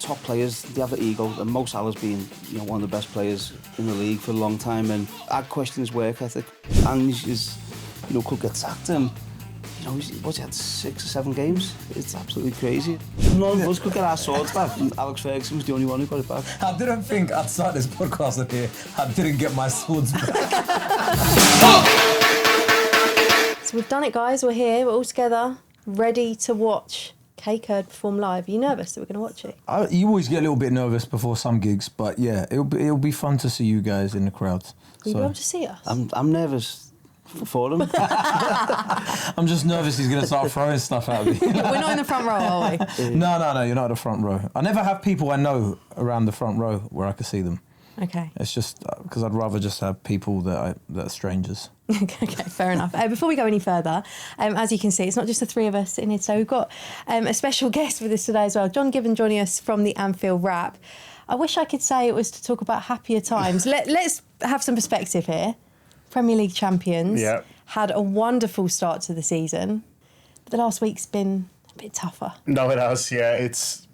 top players, they have the ego, and Mo Salah's been, you know, one of the best players in the league for a long time, and I'd question his work ethic. Ange is, you know, could get sacked, and you know, he had 6 or 7 games. It's absolutely crazy. None of us could get our swords back, and Alex Ferguson was the only one who got it back. I didn't think I'd start this podcast up here. I didn't get my swords back. So we've done it, guys. We're here. We're all together, ready to watch Kae Kurd perform live. Are you nervous that we're going to watch it? You always get a little bit nervous before some gigs, but yeah, it'll be fun to see you guys in the crowd. Will you be able to see us? I'm nervous for him. I'm just nervous he's going to start throwing stuff at me. We're not in the front row, are we? No, you're not in the front row. I never have people I know around the front row where I can see them. Okay. It's just because I'd rather just have people that are strangers. Okay, fair enough. Before we go any further, as you can see, it's not just the three of us sitting here today. We've got a special guest with us today as well. John Gibbons joining us from the Anfield Wrap. I wish I could say it was to talk about happier times. Let's have some perspective here. Premier League champions, had a wonderful start to the season, but the last week's been a bit tougher. No, it has, yeah. It's,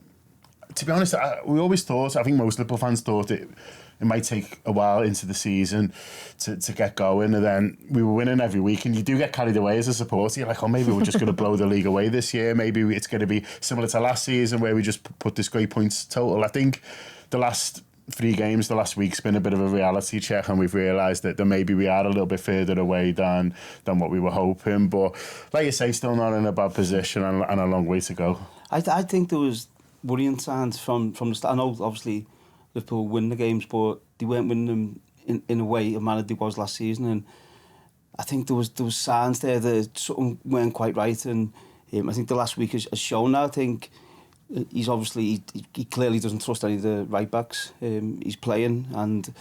to be honest, we always thought, I think most Liverpool fans thought it might take a while into the season to get going, and then we were winning every week, and you do get carried away as a supporter. You're like, oh, maybe we're just going to blow the league away this year. Maybe it's going to be similar to last season where we just put this great points total. I think the last 3 games, the last week's been a bit of a reality check, and we've realised that maybe we are a little bit further away than what we were hoping. But like you say, still not in a bad position and a long way to go. I think there was worrying signs from the start. I know, obviously, Liverpool win the games, but they weren't winning them in a way, a manner they was last season. And I think there was signs there that something weren't quite right. And I think the last week has shown that. I think he's obviously, he clearly doesn't trust any of the right backs. He's playing, and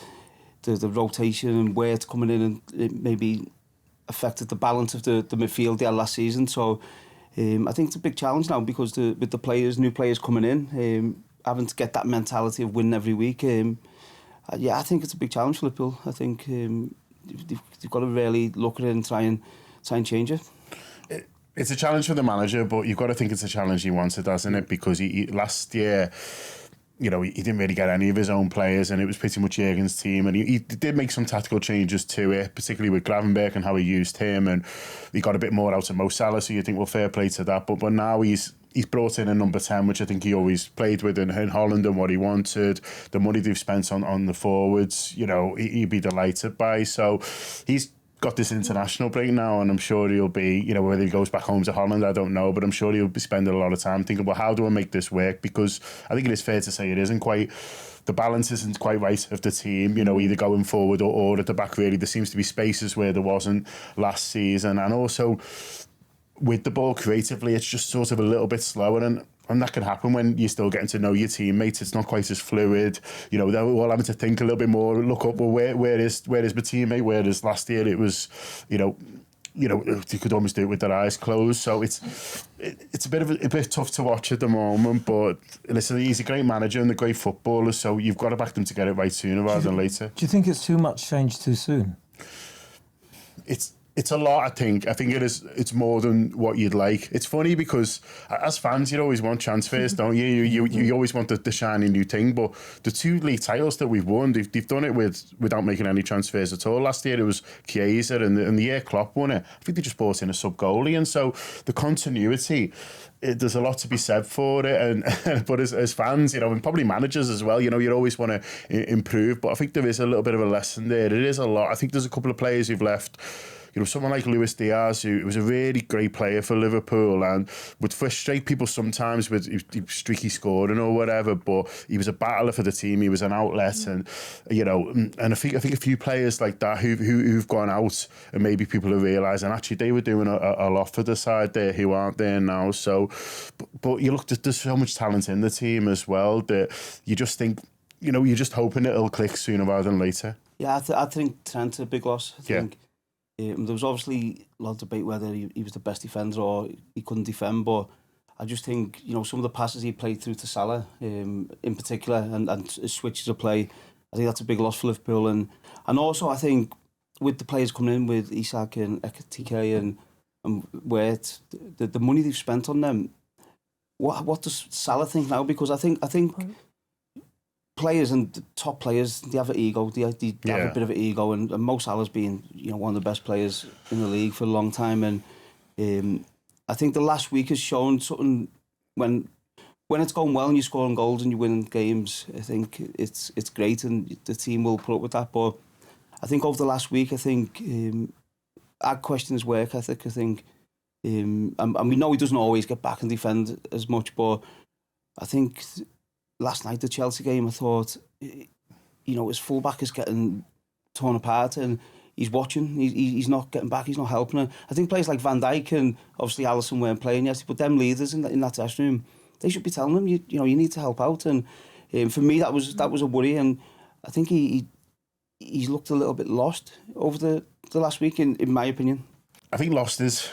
the rotation and where it's coming in, and it maybe affected the balance of the midfield they had last season. So I think it's a big challenge now, because with the players, new players coming in, having to get that mentality of winning every week. I think it's a big challenge for Liverpool. I think they've got to really look at it and try and change it. It's a challenge for the manager, but you've got to think it's a challenge he wanted, hasn't it? Because he last year, you know, he didn't really get any of his own players, and it was pretty much Jurgen's team, and he did make some tactical changes to it, particularly with Gravenberch and how he used him, and he got a bit more out of Mo Salah, so you think, well, fair play to that. But now he's brought in a number 10, which I think he always played with in Holland, and what he wanted, the money they've spent on the forwards, you know, he'd be delighted by. So he's got this international break now, and I'm sure he'll be, you know, whether he goes back home to Holland, I don't know, but I'm sure he'll be spending a lot of time thinking, well, how do I make this work? Because I think it is fair to say it isn't quite, the balance isn't quite right of the team, you know, either going forward or at the back, really. There seems to be spaces where there wasn't last season, and also with the ball creatively, it's just sort of a little bit slower, and that can happen when you're still getting to know your teammates. It's not quite as fluid. You know, they're all having to think a little bit more, look up, well, where is my teammate? Whereas last year it was, you know, you could almost do it with their eyes closed. So it's a bit tough to watch at the moment. But listen, he's a great manager and a great footballer, so you've got to back them to get it right sooner rather than later. Do you think it's too much change too soon? It's a lot, I think. I think it is. It's more than what you'd like. It's funny because as fans, you always want transfers, don't you? You always want the shiny new thing. But the 2 league titles that we've won, they've done it without making any transfers at all. Last year it was Chiesa, and the year Klopp won it, I think they just brought in a sub-goalie. And so the continuity, there's a lot to be said for it. And but as fans, you know, and probably managers as well, you know, you always want to improve. But I think there is a little bit of a lesson there. It is a lot. I think there's a couple of players who've left. You know, someone like Luis Diaz, who was a really great player for Liverpool and would frustrate people sometimes with streaky scoring or whatever, but he was a battler for the team. He was an outlet, and you know, and I think a few players like that who've gone out, and maybe people are realising actually they were doing a lot for the side there who aren't there now. So, but you look, there's so much talent in the team as well that you just think, you know, you're just hoping it'll click sooner rather than later. Yeah, I think Trent's a big loss. I think. There was obviously a lot of debate whether he was the best defender or he couldn't defend, but I just think, you know, some of the passes he played through to Salah in particular, and his switches of play, I think that's a big loss for Liverpool. And also I think with the players coming in with Isak and Ep16 and where the money they've spent on them, what does Salah think now? Because I think players and top players, they have an ego. They have a bit of an ego, and Mo Salah's been one of the best players in the league for a long time, and I think the last week has shown something. When it's going well and you're scoring goals and you're winning games, I think it's great, and the team will put up with that. But I think over the last week, I think I'd question his work ethic. I think, and we know he doesn't always get back and defend as much, but I think last night, the Chelsea game, I thought, his fullback is getting torn apart and he's watching. He's not getting back. He's not helping her. I think players like Van Dijk and obviously Alisson weren't playing yesterday, but them leaders in that dressing room, they should be telling him, you need to help out. And for me, that was a worry. And I think he's looked a little bit lost over the last week, in my opinion. I think lost is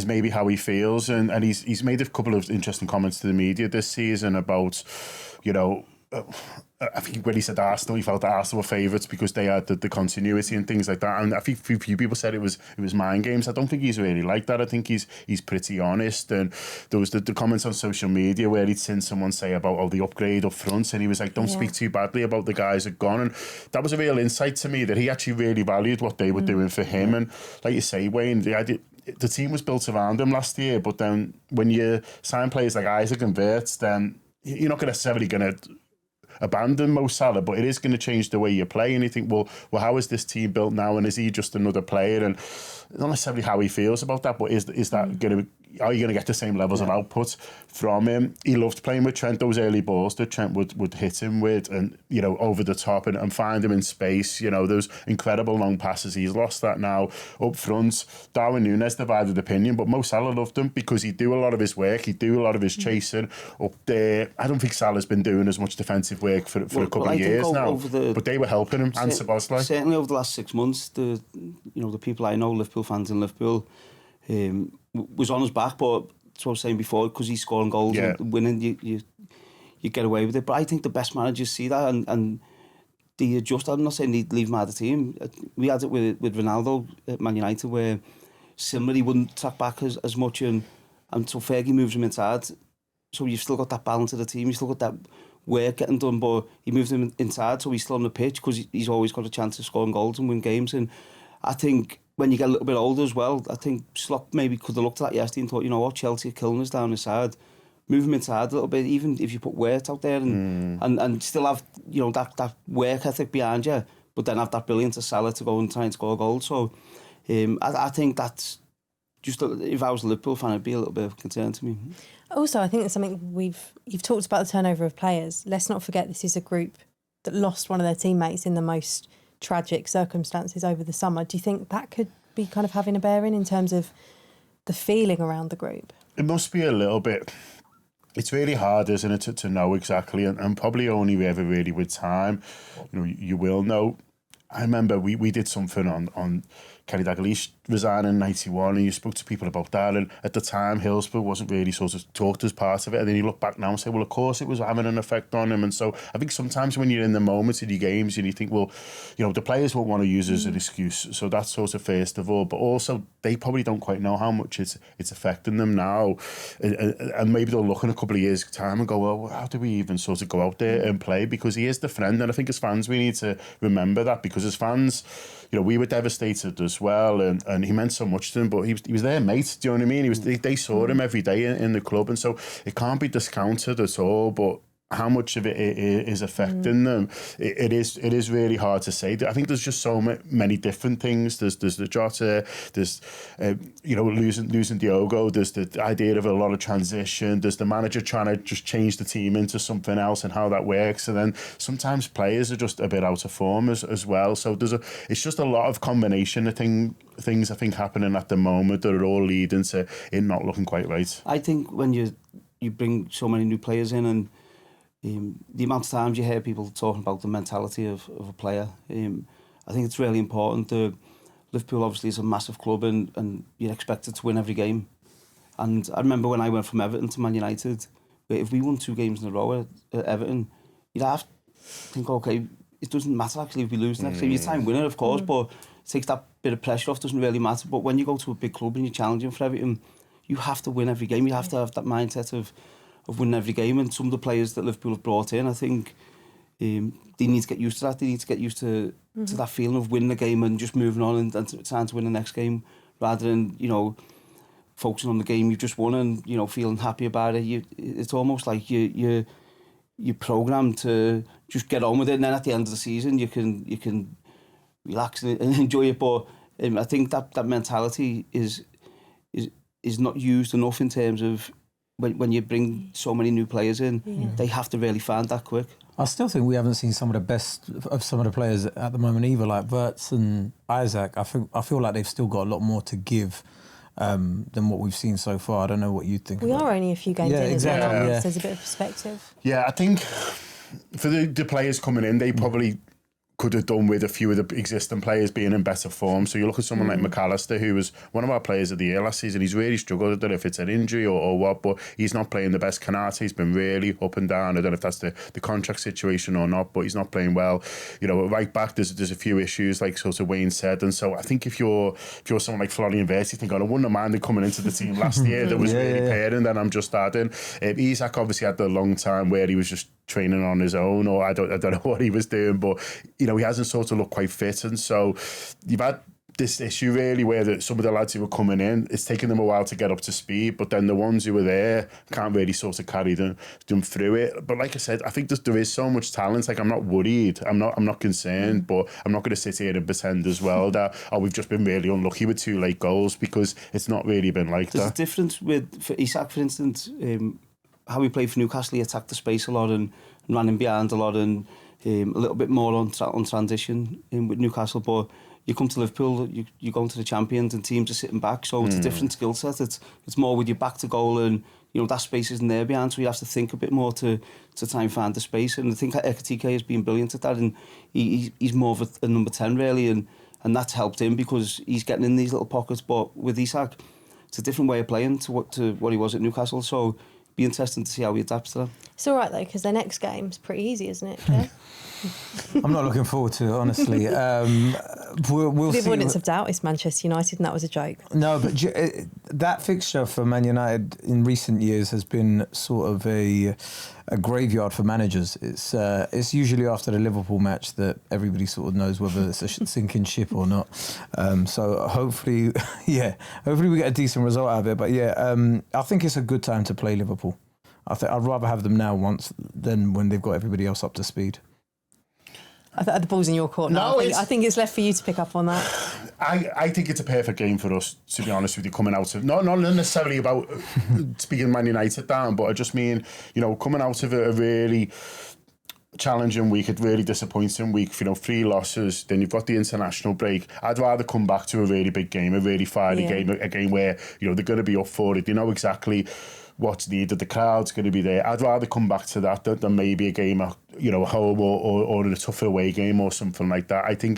maybe how he feels, and he's made a couple of interesting comments to the media this season about, I think when he said Arsenal, he felt that Arsenal were favourites because they had the continuity and things like that. And I think a few people said it was mind games. I don't think he's really like that. I think he's pretty honest. And there was the comments on social media where he'd seen someone say about the upgrade up front, and he was like, don't speak too badly about the guys that are gone. And that was a real insight to me, that he actually really valued what they were doing for him. And like you say, Wayne, the team was built around him last year, but then when you sign players like Isaac and Wirtz, then you're not necessarily going to abandon Mo Salah, but it is going to change the way you play. And you think, well, how is this team built now? And is he just another player? And not necessarily how he feels about that, but is that going to? Are you going to get the same levels of output from him? He loved playing with Trent, those early balls that Trent would hit him with, and over the top and find him in space. Those incredible long passes. He's lost that now up front. Darwin Núñez divided opinion, but Mo Salah loved him because he'd do a lot of his work. He'd do a lot of his chasing up there. I don't think Salah's been doing as much defensive work for a couple of years now, but they were helping him. And Szoboszlai. Certainly over the last 6 months, the people I know, Liverpool fans in Liverpool, was on his back, but that's what I was saying before, because he's scoring goals and winning, you get away with it. But I think the best managers see that and they adjust. I'm not saying they leave him out of the team. We had it with Ronaldo at Man United, where similarly he wouldn't track back as much, and so Fergie moves him inside. So you've still got that balance of the team, you've still got that work getting done, but he moves him inside, so he's still on the pitch because he's always got a chance of scoring goals and win games. And I think when you get a little bit older as well, I think Slot maybe could have looked at that yesterday and thought, what, Chelsea are killing us down the side. Move him inside a little bit, even if you put Wirtz out there and still have, that work ethic behind you, but then have that brilliance of Salah to go and try and score goals. So I think that's just, if I was a Liverpool fan, it'd be a little bit of concern to me. Also, I think it's something you've talked about, the turnover of players. Let's not forget this is a group that lost one of their teammates in the most tragic circumstances over the summer. Do you think that could be kind of having a bearing in terms of the feeling around the group? It must be a little bit. It's really hard, isn't it, to know exactly, and probably only ever really with time, you will know. I remember we did something on Kenny Dalglish resigning in 91, and you spoke to people about that, and at the time Hillsborough wasn't really sort of talked as part of it, and then you look back now and say, well, of course it was having an effect on him. And so I think sometimes when you're in the moment in your games and you think, well, the players won't want to use it as an excuse, so that's sort of first of all, but also they probably don't quite know how much it's affecting them now, and maybe they'll look in a couple of years' time and go, well, how do we even sort of go out there and play? Because he is the friend, and I think as fans we need to remember that, because as fans, we were devastated as well, and he meant so much to them, but he was their mate, do you know what I mean? They saw him every day in the club, and so it can't be discounted at all, but how much of it is affecting them, it is really hard to say. I think there's just so many different things. There's the Jota, there's losing Diogo, there's the idea of a lot of transition, there's the manager trying to just change the team into something else and how that works, and then sometimes players are just a bit out of form as well. So it's just a lot of combination of things I think happening at the moment that are all leading to it not looking quite right. I think when you bring so many new players in, and the amount of times you hear people talking about the mentality of a player, I think it's really important. Liverpool obviously is a massive club, and you're expected to win every game. And I remember when I went from Everton to Man United, if we won 2 games in a row at Everton, you'd have to think, okay, it doesn't matter actually if we lose the next game. You're time winner, of course, but it takes that bit of pressure off, doesn't really matter. But when you go to a big club and you're challenging for everything, you have to win every game. You have to have that mindset of winning every game, and some of the players that Liverpool have brought in, I think they need to get used to that. They need to get used to that feeling of winning a game and just moving on and trying to win the next game, rather than, you know, focusing on the game you've just won and, you know, feeling happy about it. It's almost like you're programmed to just get on with it, and then at the end of the season you can relax and enjoy it. But I think that mentality is not used enough in terms of when you bring so many new players in. They have to really find that quick. I still think we haven't seen some of the best of some of the players at the moment either, like Wirtz and Isaac. I feel like they've still got a lot more to give than what we've seen so far. I don't know what you think. We are only a few games in exactly, as well. yeah. So there's a bit of perspective. Yeah, I think for the players coming in, they probably could have done with a few of the existing players being in better form. So you look at someone like McAllister, who was one of our players of the year last season. He's really struggled. I don't know if it's an injury or what, but he's not playing the best. Canarte's been really up and down. I don't know if that's the contract situation or not, but he's not playing well. You know, right back, there's a few issues, like sort of Wayne said. And so I think if you're someone like Florian Wirtz, you think, I wouldn't have minded coming into the team last year that was really pairing, then I'm just adding. Isak obviously had the long time where he was just training on his own, or I don't know what he was doing, but you know, he hasn't sort of looked quite fit. And so you've had this issue really where some of the lads who were coming in, it's taken them a while to get up to speed, but then the ones who were there can't really sort of carry them through it. But like I said, I think there is so much talent. Like, I'm not worried, I'm not concerned, but I'm not going to sit here and pretend as well that we've just been really unlucky with 2 late goals, because it's not really been like There's that. a difference for Isak, for instance. How he played for Newcastle, he attacked the space a lot and ran in behind a lot, and a little bit more on transition with Newcastle. But you come to Liverpool, you go into the champions and teams are sitting back, so it's a different skill set. It's more with your back to goal, and you know that space isn't there behind, so you have to think a bit more to try and find the space. And I think Ep16 has been brilliant at that, and he's more of a number 10 really, and that's helped him because he's getting in these little pockets. But with Isak, it's a different way of playing to what he was at Newcastle, so be interesting to see how he adapts to that. It's all right though, because their next game's pretty easy, isn't it? Okay? I'm not looking forward to it, honestly. We'll The see. avoidance of doubt is Manchester United, and that was a joke. No, but that fixture for Man United in recent years has been sort of a graveyard for managers. It's usually after the Liverpool match that everybody sort of knows whether it's a sinking ship or not. So hopefully we get a decent result out of it. But I think it's a good time to play Liverpool. I'd rather have them now once than when they've got everybody else up to speed. The ball's in your court now. I think it's left for you to pick up on that. I think it's a perfect game for us, to be honest with you, coming out of... Not necessarily about speaking Man United down, but I just mean, you know, coming out of a really challenging week, a really disappointing week, you know, 3 losses, then you've got the international break. I'd rather come back to a really big game, a really fiery game, a game where, you know, they're going to be up for it. They know exactly what's needed, the crowd's going to be there. I'd rather come back to that than maybe a game at, you know, home or in a tougher away game or something like that. I take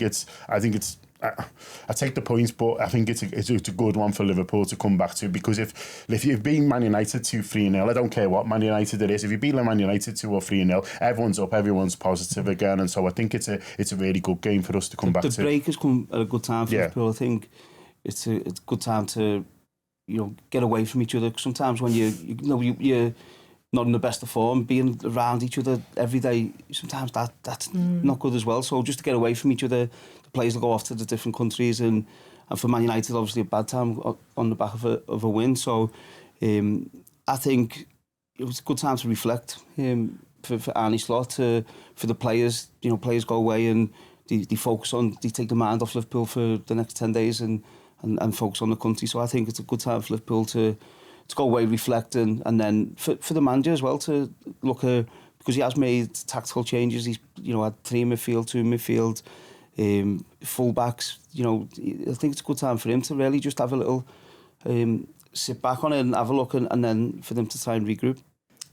the points, but I think it's a good one for Liverpool to come back to, because if you've beaten Man United 2-3-0, I don't care what Man United it is, if you beat Man United 2 or 3-0, everyone's up, everyone's positive again, and so I think it's a really good game for us to come back to. The break has come at a good time for Liverpool. I think it's a good time to, you know, get away from each other. Sometimes when you're not in the best of form, being around each other every day, sometimes that's not good as well. So just to get away from each other, the players will go off to the different countries, and for Man United, obviously a bad time on the back of a win. So I think it was a good time to reflect for Arne Slot, for the players. You know, players go away and they take the mind off Liverpool for the next 10 days and focus on the country. So I think it's a good time for Liverpool to go away, reflect, and then for the manager as well to look at, because he has made tactical changes. He's, you know, had 3 in midfield, 2 in midfield, full-backs. You know, I think it's a good time for him to really just have a little sit back on it and have a look, and then for them to try and regroup.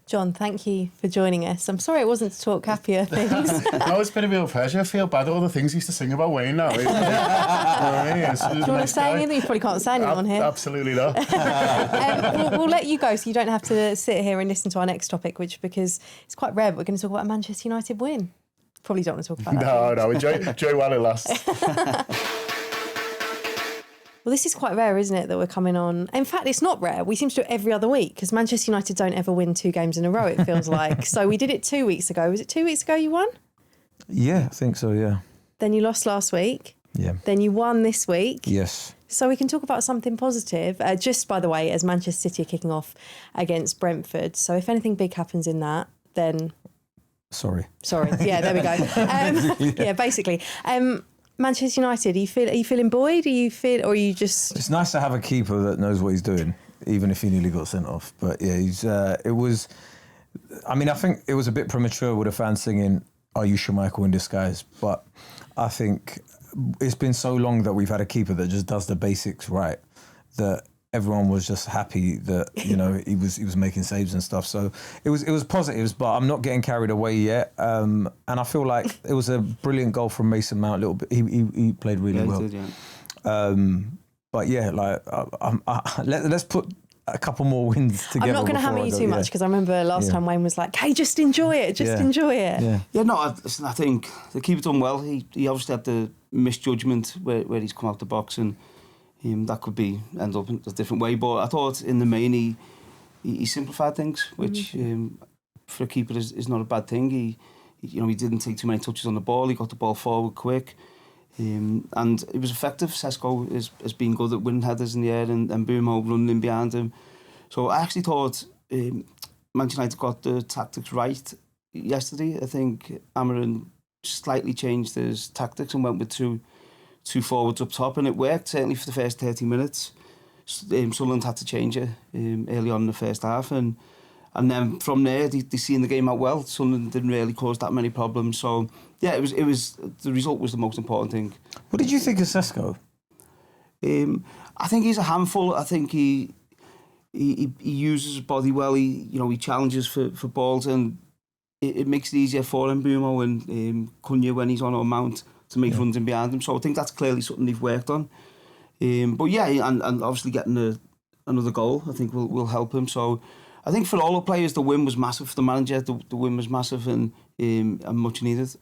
John, thank you for joining us. I'm sorry it wasn't to talk happier things. No, it's been a real pleasure. I feel bad at all the things he used to sing about Wayne now. Do you want to say anything? You probably can't say anything on here. Absolutely not. We'll let you go so you don't have to sit here and listen to our next topic, because it's quite rare, but we're going to talk about a Manchester United win. Probably don't want to talk about that. No, enjoy while it lasts. Well, this is quite rare, isn't it, that we're coming on? In fact, it's not rare. We seem to do it every other week because Manchester United don't ever win 2 games in a row, it feels like. So we did it 2 weeks ago. Was it 2 weeks ago you won? Yeah, I think so, yeah. Then you lost last week. Yeah. Then you won this week. Yes. So we can talk about something positive. Just, by the way, as Manchester City are kicking off against Brentford. So if anything big happens in that, then... Sorry. Yeah, there we go. Yeah, basically. Manchester United, are you feeling buoyed? Or are you just... It's nice to have a keeper that knows what he's doing, even if he nearly got sent off. But yeah, it was... I mean, I think it was a bit premature with the fans singing, "Are you Schmeichel in disguise?" But I think it's been so long that we've had a keeper that just does the basics right, that everyone was just happy that, you know, he was making saves and stuff. So it was positives, but I'm not getting carried away yet. And I feel like it was a brilliant goal from Mason Mount. A little bit, he played really well. He did, yeah. But yeah, like let's put a couple more wins together. I'm not going to hammer you too much because I remember last time Wayne was like, "Hey, just enjoy it, enjoy it." Yeah, no, I think the keeper done well. He obviously had the misjudgment where he's come out the box, and that could end up in a different way. But I thought in the main he simplified things, which for a keeper is not a bad thing. He didn't take too many touches on the ball. He got the ball forward quick. And it was effective. Sesko has been good at winning headers in the air and Mbeumo running in behind him. So I actually thought Manchester United got the tactics right yesterday. I think Amorim slightly changed his tactics and went with two forwards up top, and it worked certainly for the first 30 minutes. Sunderland had to change it early on in the first half, and then from there they seen the game out well. Sunderland didn't really cause that many problems. So yeah, it was the result was the most important thing. What did you think of Sesko? I think he's a handful. I think he uses his body well. He challenges for balls, and it makes it easier for Mbeumo and Cunha when he's on or Mount to make runs in behind him. So I think that's clearly something they've worked on. But yeah, and obviously getting another goal I think will help him. So I think for all the players, the win was massive. For the manager, the win was massive and much needed.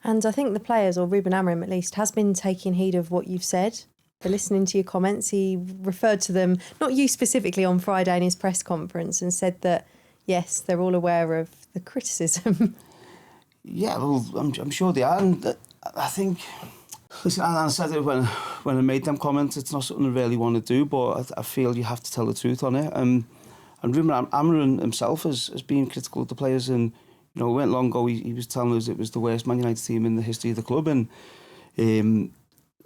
And I think the players, or Ruben Amorim at least, has been taking heed of what you've said. They're listening to your comments. He referred to them, not you specifically, on Friday in his press conference, and said that, yes, they're all aware of the criticism. Yeah, well, I'm sure they are. And I think, listen, I said it when I made them comments, it's not something I really want to do, but I feel you have to tell the truth on it. And Ruben Amorim himself has been critical of the players, and it went long ago. He was telling us it was the worst Man United team in the history of the club, and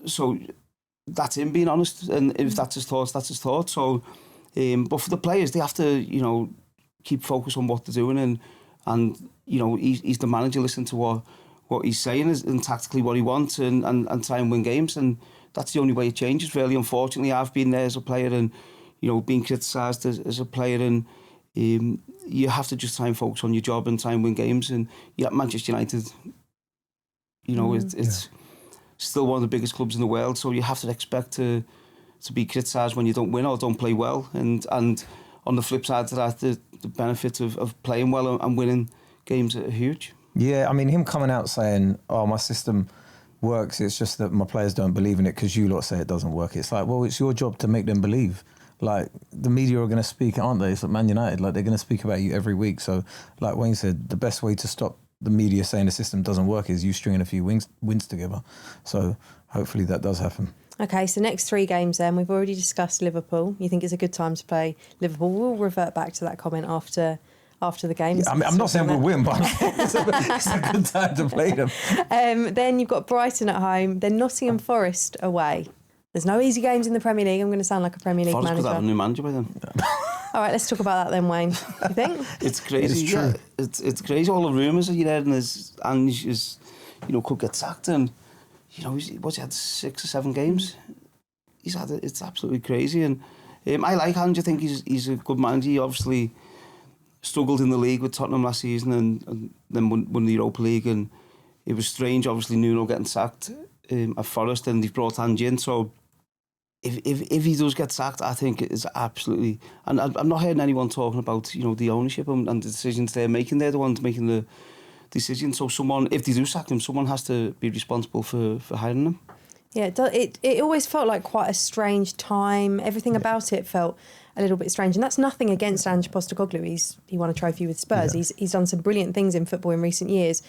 so that's him being honest. And if that's his thoughts, that's his thoughts. So, but for the players, they have to keep focus on what they're doing, and he's the manager. Listen to what he's saying and tactically what he wants, and try and win games, and that's the only way it changes. Really, unfortunately, I've been there as a player and being criticised as a player, and you have to just try and focus on your job and try and win games. And at Manchester United, it's still one of the biggest clubs in the world, so you have to expect to be criticised when you don't win or don't play well. And on the flip side to that, the benefits of playing well and winning games are huge. Yeah, I mean, him coming out saying, "Oh, my system works, it's just that my players don't believe in it because you lot say it doesn't work." It's like, well, it's your job to make them believe. Like, the media are going to speak, aren't they? It's like Man United, like, they're going to speak about you every week. So, like Wayne said, the best way to stop the media saying the system doesn't work is you stringing a few wins together. So, hopefully that does happen. Okay, so next 3 games then. We've already discussed Liverpool. You think it's a good time to play Liverpool? We'll revert back to that comment after the game. Yeah, I'm not saying we'll win, but it's a good time to play them. Then you've got Brighton at home, then Nottingham Forest away. There's no easy games in the Premier League. I'm going to sound like a Premier League Forest manager. could have a new manager by then. All right, let's talk about that then, Wayne. You think? It's crazy. It's true. Yeah, it's crazy. All the rumours that you heard, and Ange is, could get sacked, and he had 6 or 7 games. It's absolutely crazy, and I like Ange. I think he's a good manager. He obviously struggled in the league with Tottenham last season, and then won the Europa League, and it was strange. Obviously, Nuno getting sacked at Forest, and they've brought Ange in. So if he does get sacked, I think it is absolutely. And I'm not hearing anyone talking about the ownership and the decisions they're making. They're the ones making the decisions. So someone, if they do sack him, someone has to be responsible for hiring them. Yeah, it always felt like quite a strange time. Everything about it felt a little bit strange, and that's nothing against Ange Postecoglu. He won a trophy with Spurs. Yeah. He's done some brilliant things in football in recent years,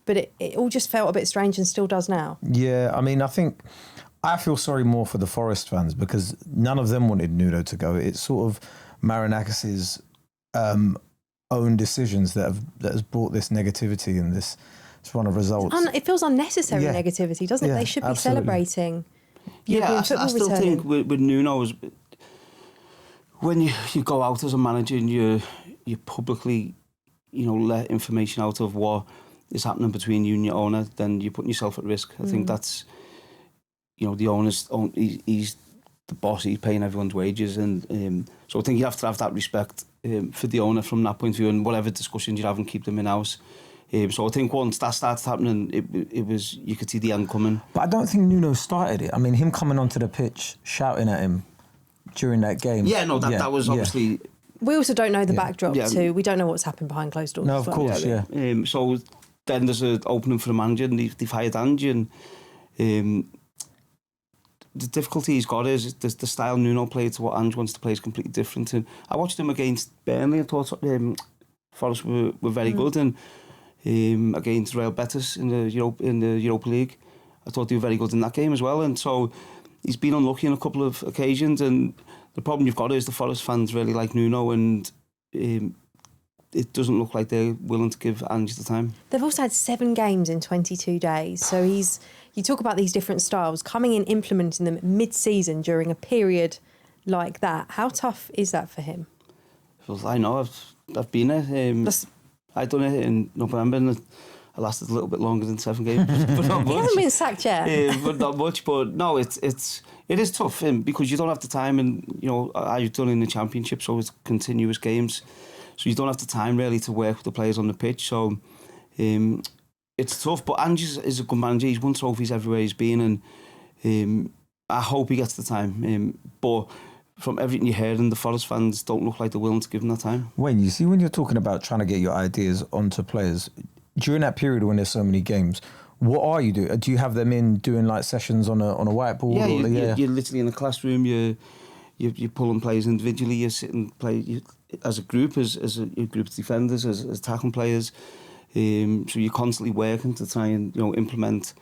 but it all just felt a bit strange and still does now. Yeah, I mean, I feel sorry more for the Forest fans because none of them wanted Nuno to go. It's sort of Marinakis's own decisions that has brought this negativity and this run of results. It feels unnecessary negativity, doesn't it? They should be celebrating. Yeah, I still think with Nuno, when you go out as a manager and you publicly, let information out of what is happening between you and your owner, then you're putting yourself at risk. I think that's, the owner's he's the boss. He's paying everyone's wages, and so I think you have to have that respect for the owner from that point of view, and whatever discussions you have, and keep them in house. So I think once that started happening, it was, you could see the end coming. But I don't think Nuno started it. I mean, him coming onto the pitch, shouting at him during that game. Yeah, no, that was obviously... We also don't know the backdrop too. We don't know what's happened behind closed doors. No, of course, yeah. So then there's an opening for the manager, and they've hired Ange, and the difficulty he's got is the style Nuno played to what Ange wants to play is completely different. And I watched him against Burnley and thought Forest were very good, and against Real Betis in the Europa League, I thought they were very good in that game as well. And so he's been unlucky on a couple of occasions, and the problem you've got is the Forest fans really like Nuno, and it doesn't look like they're willing to give Ange the time. They've also had 7 games in 22 days, so you talk about these different styles, coming in, implementing them mid-season during a period like that. How tough is that for him? Well, I know, I've been there. I done it in November, and I lasted a little bit longer than 7 games, but not much. He hasn't been sacked yet. But not much. But no, it is tough because you don't have the time, and I've done in the Championship, so it's continuous games, so you don't have the time really to work with the players on the pitch. So it's tough. But Ange is a good manager. He's won trophies everywhere he's been, and I hope he gets the time. But from everything you're hearing, the Forest fans don't look like they're willing to give him that time. Wayne, you see, when you're talking about trying to get your ideas onto players, during that period when there's so many games, what are you doing? Do you have them in doing like sessions on a whiteboard? Yeah, you're literally in a classroom. You're pulling players individually. You're sitting play as a group, as a group of defenders, as tackling players. So you're constantly working to try and implement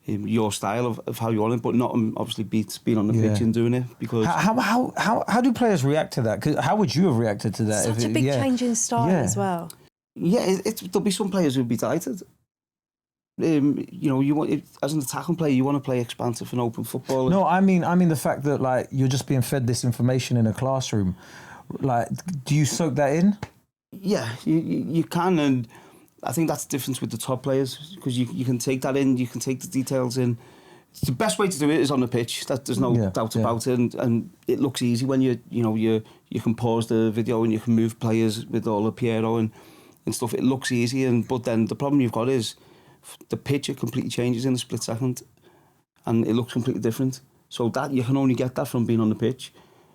your style of how you want it, but not obviously being on the pitch and doing it. Because how do players react to that? 'Cause how would you have reacted to that? Such a big change in style as well. Yeah, there'll be some players who'll be delighted. You want, as an attacking player, you want to play expansive and open football. No, I mean the fact that like you're just being fed this information in a classroom. Like, do you soak that in? Yeah, you can, and I think that's the difference with the top players, because you can take that in, you can take the details in. The best way to do it is on the pitch. There's no doubt about it, and it looks easy when you can pause the video and you can move players with all the Piero and stuff. It looks easy, but then the problem you've got is the picture completely changes in a split second, and it looks completely different. So that you can only get that from being on the pitch.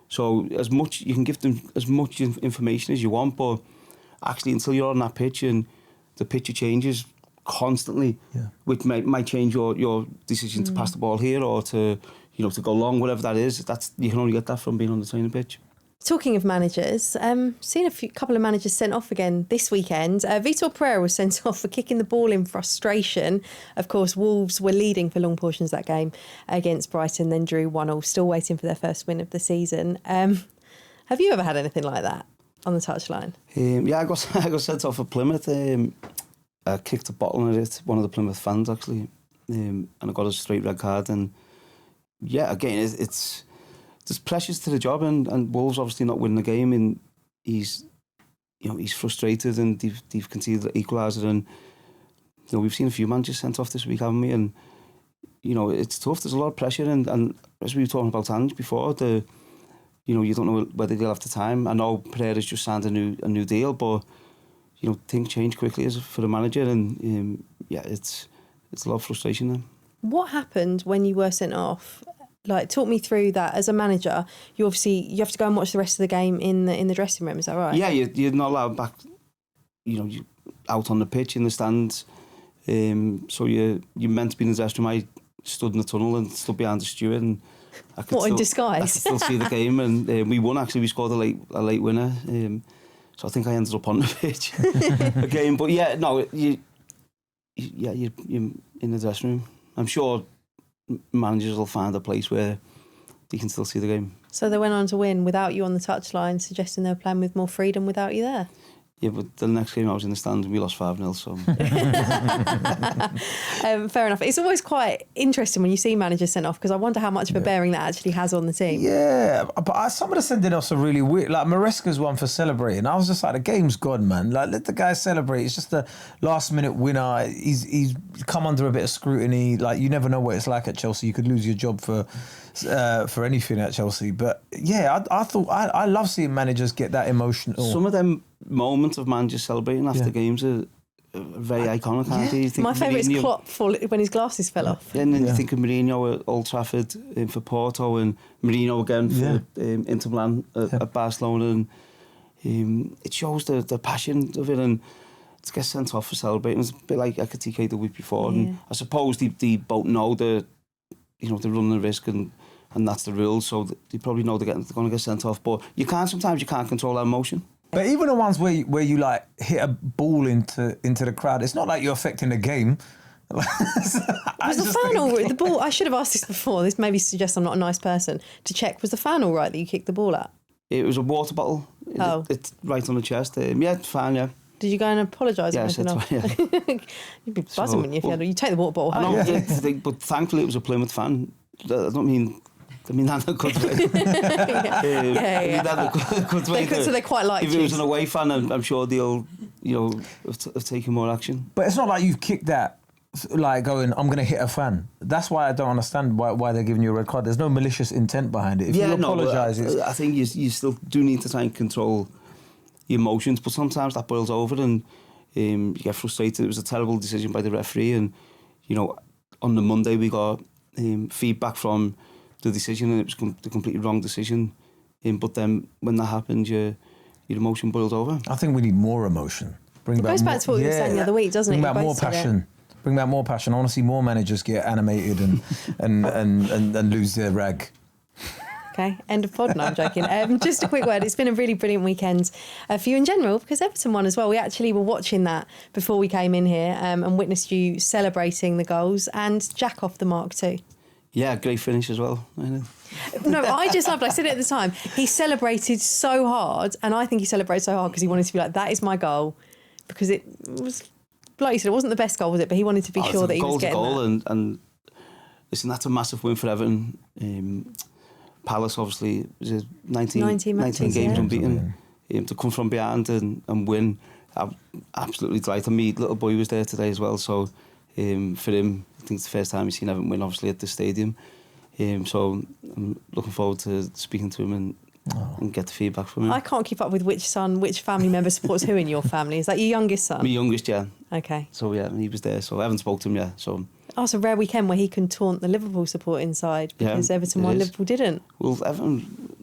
So as much you can give them as much information as you want, but actually until you're on that pitch and the picture changes constantly, which might change your decision to pass the ball here or to go long, whatever that is. You can only get that from being on the training pitch. Talking of managers, seen a couple of managers sent off again this weekend. Vitor Pereira was sent off for kicking the ball in frustration. Of course, Wolves were leading for long portions of that game against Brighton, then drew 1-1, still waiting for their first win of the season. Have you ever had anything like that on the touchline? I got sent off for Plymouth. I kicked a bottle at it, one of the Plymouth fans actually, and I got a straight red card. And again, there's pressures to the job, and Wolves obviously not winning the game, and he's frustrated, and they've conceded the equaliser, and we've seen a few managers sent off this week, haven't we? And it's tough. There's a lot of pressure, and as we were talking about Ange before, you don't know whether they'll have the time. I know Pereira's just signed a new deal, but things change quickly for the manager, and it's a lot of frustration there. What happened when you were sent off? Like, talk me through that. As a manager, you have to go and watch the rest of the game in the dressing room. Is that right? Yeah, you're not allowed back. You out on the pitch in the stands. So you're meant to be in the dressing room. stood in the tunnel and stood behind the steward, and I could What, in I disguise? could still see the game, and we won. Actually, we scored a late winner. So I think I ended up on the pitch again. But yeah, no, you're in the dressing room. I'm sure managers will find a place where you can still see the game. So they went on to win without you on the touchline, suggesting they were playing with more freedom without you there. Yeah, but the next game I was in the stand and we lost 5-0, so... Fair enough. It's always quite interesting when you see managers sent off, because I wonder how much of a bearing that actually has on the team. Yeah, but some of the sending offs are really weird. Like Maresca's one for celebrating. I was just like, the game's gone, man. Like, let the guy celebrate. It's just a last-minute winner. He's come under a bit of scrutiny. Like, you never know what it's like at Chelsea. You could lose your job for anything at Chelsea. But yeah, I thought I love seeing managers get that emotional. Some of them moments of managers celebrating after games are very iconic, aren't they? You think My favourite is Klopp when his glasses fell off. Yeah, and then you think of Mourinho at Old Trafford for Porto, and Mourinho again for Inter Milan at Barcelona, and it shows the passion of it, and to get sent off for celebrating, it's a bit like Ekitike the week before, and I suppose they both know they're running the risk, and that's the rule, so they probably know they're going to get sent off, but sometimes you can't control that emotion. But even the ones where you like hit a ball into the crowd, it's not like you're affecting the game. Was the fan all right? The ball, I should have asked this before. This maybe suggests I'm not a nice person to check. Was the fan all right that you kicked the ball at? It was a water bottle. It's right on the chest. Yeah, it's fine, yeah. Did you go and apologise? Yeah, I said so, yeah. You'd be buzzing when you take the water bottle home. I know, but thankfully it was a Plymouth fan. I mean that in a good way. So they quite like If it was an away fan, I'm sure they'll, have taken more action. But it's not like you've kicked that, like going, I'm going to hit a fan. That's why I don't understand why they're giving you a red card. There's no malicious intent behind it. If you apologise... I think you still do need to try and control your emotions, but sometimes that boils over and you get frustrated. It was a terrible decision by the referee, and, on the Monday we got feedback from the decision, and it was the completely wrong decision. But then when that happened, your emotion boiled over. I think we need more emotion. It goes back to what we were saying the other week, doesn't it? Bring back more passion. Bring back more passion. I want to see more managers get animated and lose their rag. Okay, end of pod. No, I'm joking. Just a quick word. It's been a really brilliant weekend for you in general, because Everton won as well. We actually were watching that before we came in here and witnessed you celebrating the goals and Jack off the mark too. Yeah, great finish as well. No, I just loved it. I said it at the time. He celebrated so hard, and I think he celebrated so hard because he wanted to be like, that is my goal. Because it was, like you said, it wasn't the best goal, was it? But he wanted to be sure that he was getting that. And listen, that's a massive win for Everton. Palace, obviously, was 19 games unbeaten. To come from behind and win, I'm absolutely delighted. My little boy was there today as well, so for him, I think it's the first time he's seen Everton win, obviously, at the stadium. So I'm looking forward to speaking to him and get the feedback from him. I can't keep up with which family member supports who in your family. Is that your youngest son? My youngest, yeah. Okay. So yeah, he was there. So I haven't spoken to him yet. So it's a rare weekend where he can taunt the Liverpool support inside because Everton won, Liverpool didn't. Well, Everton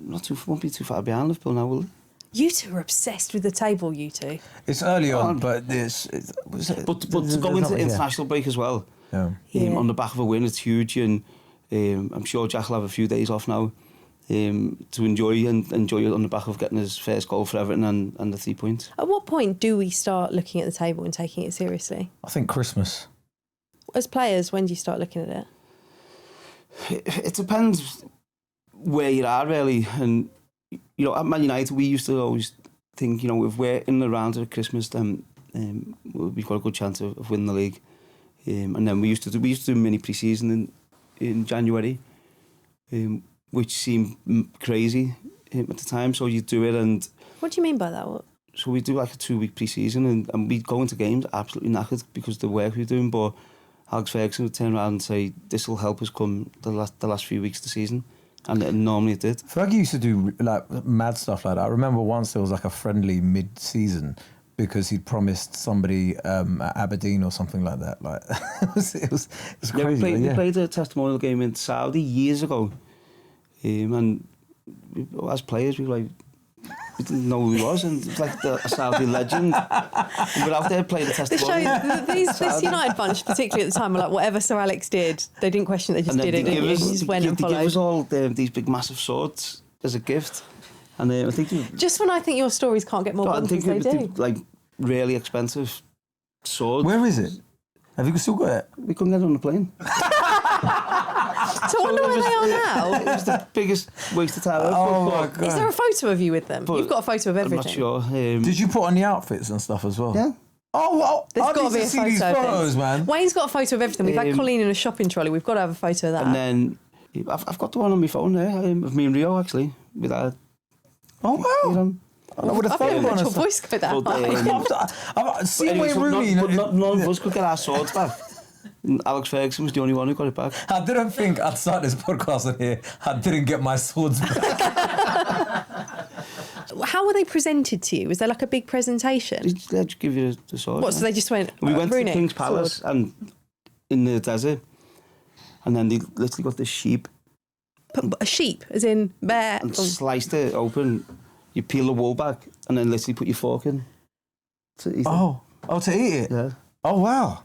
won't be too far behind Liverpool now, will they? You two are obsessed with the table, you two. It's early on, but But to go into the international break as well, on the back of a win, it's huge, and I'm sure Jack will have a few days off now to enjoy it on the back of getting his first goal for Everton and the 3 points. At what point do we start looking at the table and taking it seriously? I think Christmas. As players, when do you start looking at it? It depends where you are, really. And, at Man United, we used to always think, if we're in the round at Christmas, then we've got a good chance of winning the league. And then we used to do mini pre-season in January, which seemed crazy at the time. So you do it, and what do you mean by that? What? So we do like a 2-week pre-season, and we'd go into games absolutely knackered because of the work we were doing. But Alex Ferguson would turn around and say, "This will help us come the last few weeks of the season," and normally it did. Fergie used to do like mad stuff like that. I remember once there was like a friendly mid-season because he'd promised somebody at Aberdeen or something like that. Like it was crazy. We played a testimonial game in Saudi years ago, and as players we were like, We didn't know who he was, and it was like a Saudi legend. And we're out there playing the This testimonial. this United bunch, particularly at the time, were like, whatever Sir Alex did, they didn't question it, they just did it. They just went and followed. They give us all these big, massive swords as a gift. And I think... Just when I think your stories can't get more bonkers, they do. Like, really expensive swords. Where is it? Have you still got it? We couldn't get it on the plane. So I wonder where they are now. It was the biggest waste of time ever. Oh my God. Is there a photo of you with them? You've got a photo of everything. I'm not sure. Did you put on the outfits and stuff as well? Yeah. Oh, well, There's I got to need be to a see photo these of photos, them. man. Wayne's got a photo of everything. We've had Colleen in a shopping trolley. We've got to have a photo of that. And then I've got the one on my phone there of me and Rio, actually. With that. Oh, wow. I would have I've never thought heard your voice go that high. I've seen Wayne Rooney. None of us could get our swords back. Alex Ferguson was the only one who got it back. I didn't think I'd start this podcast on here. I didn't get my swords back. How were they presented to you? Was there like a big presentation? They just give you the sword. What, so they just went, We went Rooney, to King's Palace sword. and in the desert, and then they literally got this sheep A sheep, as in bear. and sliced it open. You peel the wool back and then literally put your fork in to eat it. Oh, to eat it? Yeah. Oh, wow.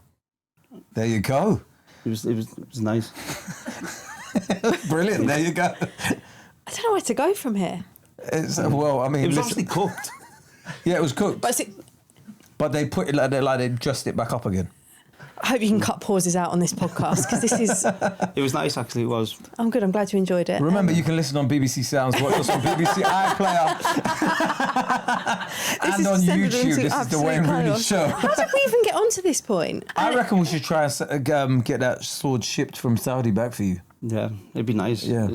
There you go. It was nice. Brilliant. There you go. I don't know where to go from here. Well, I mean, It was listen, obviously cooked. yeah, it was cooked, But but they put it like they dressed it back up again. I hope you can cut pauses out on this podcast because this is... It was nice, actually. It was. I'm good, I'm glad you enjoyed it. Remember, you can listen on BBC Sounds, watch us on BBC iPlayer, and on YouTube. This is the Wayne Rooney Show. How did we even get onto this point? I reckon we should try and get that sword shipped from Saudi back for you. Yeah, it'd be nice. Yeah.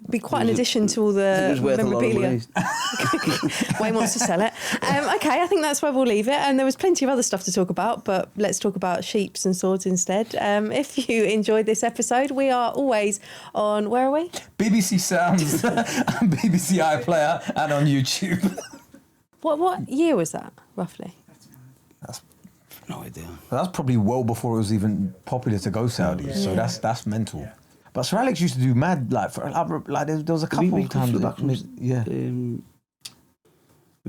Be quite an addition to all It the was worth a lot of memorabilia. money. Wayne wants to sell it. Okay, I think that's where we'll leave it. And there was plenty of other stuff to talk about, but let's talk about sheeps and swords instead. If you enjoyed this episode, we are always on, where are we? BBC Sounds, and BBC iPlayer, and on YouTube. What year was that, roughly? No idea. That's probably well before it was even popular to go Saudi. So that's mental. Yeah. But Sir Alex used to do mad there was a couple of times. We've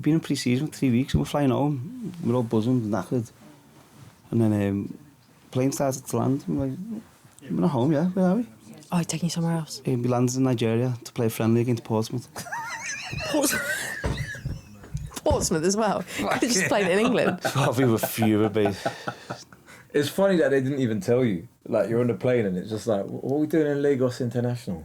been in pre-season for 3 weeks and we're flying home. We're all buzzing, knackered, and then plane started to land. And we're like, we're not home, yeah. Where are we? Oh, he's taking you somewhere else. We landed in Nigeria to play a friendly against Portsmouth. Portsmouth as well. Could have just played it in England. Oh, we were fuming, mate. It's funny that they didn't even tell you. Like, you're on the plane and it's just like, what are we doing in Lagos International?